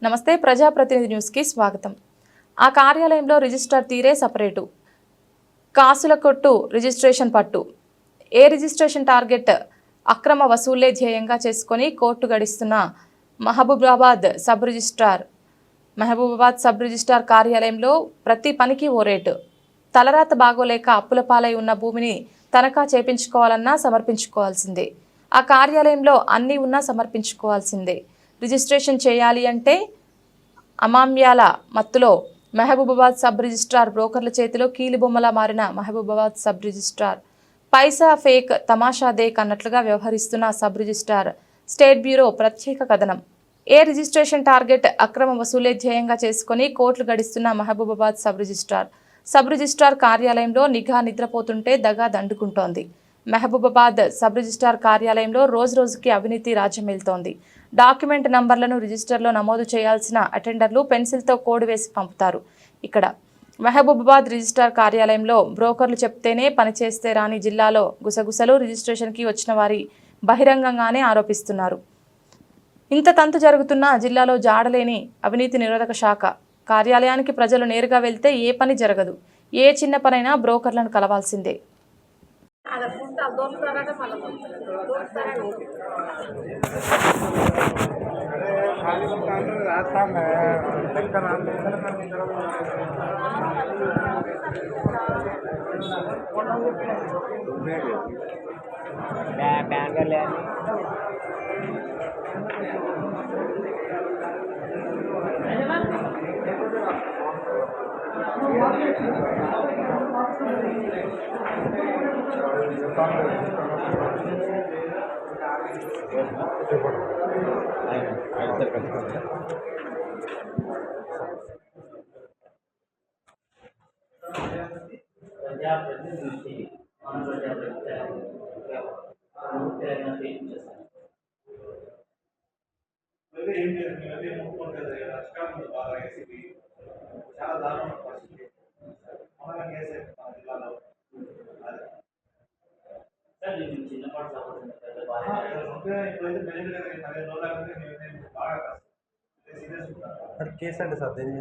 నమస్తే ప్రజాప్రతినిధి న్యూస్ కి స్వాగతం. ఆ కార్యాలయంలో రిజిస్ట్రార్ తీరే సపరేటు, కాసుల కొట్టు రిజిస్ట్రేషన్ పట్టు. ఏ రిజిస్ట్రేషన్ టార్గెట్ అక్రమ వసూళ్లే ధ్యేయంగా చేసుకొని కోర్టు గడిస్తున్న మహబూబాబాద్ సబ్ రిజిస్ట్రార్ కార్యాలయంలో ప్రతి పనికి ఓ రేటు. తలరాత బాగోలేక అప్పుల పాలై ఉన్న భూమిని తనఖా చేపించుకోవాలన్నా సమర్పించుకోవాల్సిందే. ఆ కార్యాలయంలో అన్నీ ఉన్నా సమర్పించుకోవాల్సిందే. రిజిస్ట్రేషన్ చేయాలి అంటే అమామ్యాల మత్తులో మహబూబాబాద్ సబ్ రిజిస్ట్రార్ బ్రోకర్ల చేతిలో కీలుబొమ్మలా మారిన మహబూబాబాద్ సబ్ రిజిస్ట్రార్ పైసా ఫేక్ తమాషా దేక్ అన్నట్లుగా వ్యవహరిస్తున్న సబ్ రిజిస్ట్రార్ స్టేట్ బ్యూరో ప్రత్యేక కథనం. ఏ రిజిస్ట్రేషన్ టార్గెట్ అక్రమ వసూలే ధ్యేయంగా చేసుకుని కోర్టులు గడిస్తున్న మహబూబాబాద్ సబ్ రిజిస్ట్రార్ కార్యాలయంలో నిఘా నిద్రపోతుంటే దగా దండుకుంటోంది. మహబూబాబాద్ సబ్ రిజిస్ట్రార్ కార్యాలయంలో రోజురోజుకి అవినీతి రాజ్యమేలుతోంది. డాక్యుమెంట్ నంబర్లను రిజిస్టర్లో నమోదు చేయాల్సిన అటెండర్లు పెన్సిల్తో కోడ్ వేసి పంపుతారు. ఇక్కడ మహబూబాబాద్ రిజిస్ట్రార్ కార్యాలయంలో బ్రోకర్లు చెప్తేనే పనిచేస్తే రాని జిల్లాలో గుసగుసలు రిజిస్ట్రేషన్కి వచ్చిన వారి బహిరంగంగానే ఆరోపిస్తున్నారు. ఇంత తంతు జరుగుతున్న జిల్లాలో జాడలేని అవినీతి నిరోధక శాఖ కార్యాలయానికి ప్రజలు నేరుగా వెళ్తే ఏ పని జరగదు. ఏ చిన్న పనైనా బ్రోకర్లను కలవాల్సిందే. కేసు అంటే సార్ దేని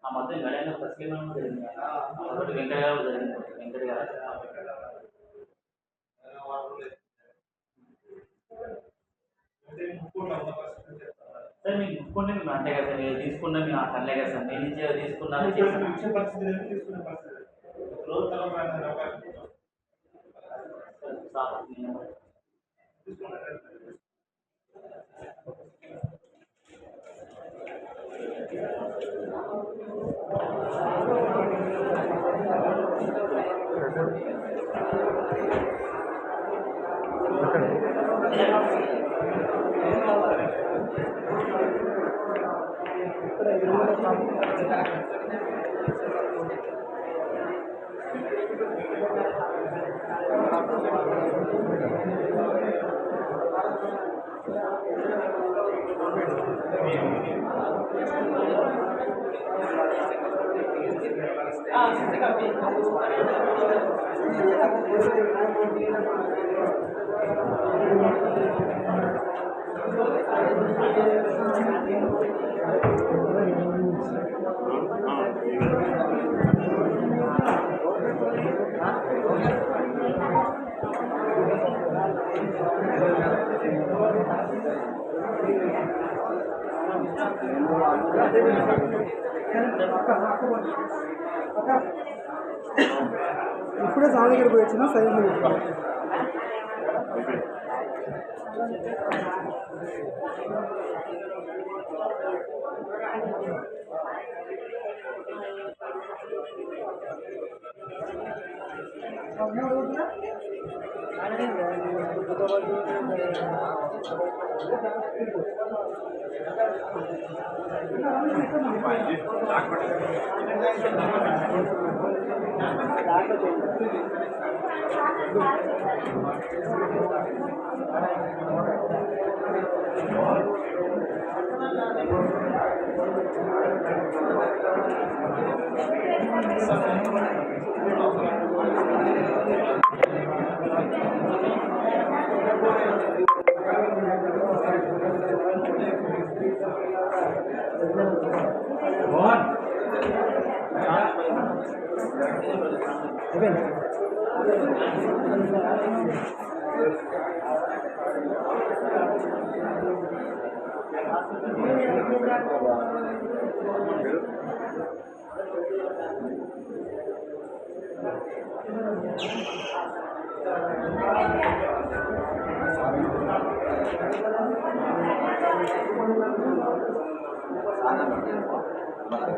ఆ మధ్య గడైన ప్రశ్న జరిగింది. వెంకట గారు జరిగింది. వెంకట గారు సార్ మీకు ముక్కుంటే మేము అంటే కదా సార్ మీరు తీసుకున్నా మేము అట్లే కదా సార్ నేను నుంచి తీసుకున్నాను ఇప్పుడే సార్ దగ్గర పోయి వచ్చిన సైన్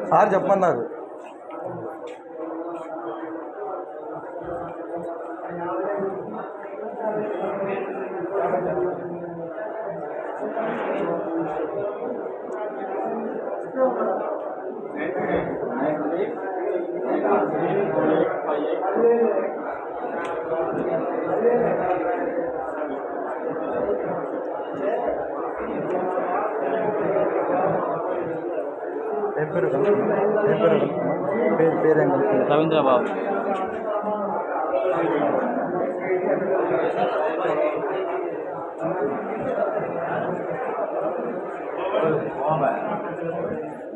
సార్ చెప్పమన్నారు. ఏం పేరు పేరేం రవీంద్ర బాబు.